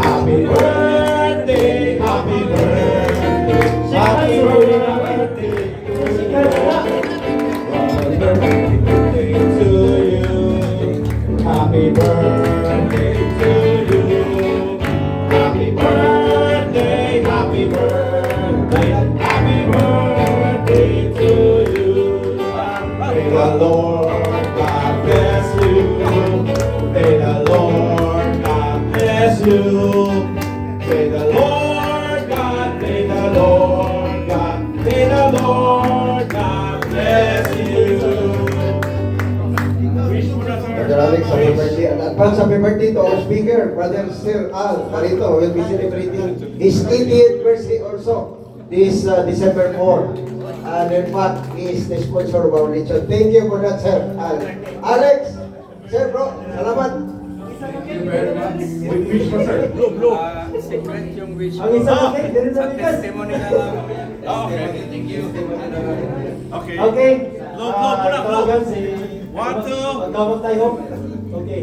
Happy birthday, happy birthday, happy birthday to you. Happy birthday to you. Happy birthday, happy birthday, happy birthday to you. May the Lord God bless you. May the Lord God bless you. May the Lord God, may the Lord God, may the Lord God bless you. Brother Alex, happy birthday. And advance happy birthday to our speaker, Brother Sir Al Marito, will be celebrating his 80th birthday also this December 4. And in fact, he is the sponsor of our region. Thank you for that, Sir Al. Alex, Sir Bro, salamat. Thank you very much. Wish mo, sir. Secret yung wish Ang isa ko. kasi, ganun Sa na bigas. testimony na lang. Okay. Thank you. Okay. Okay. Load muna, tawagan si... 1, 2. Magkamot tayo. Okay.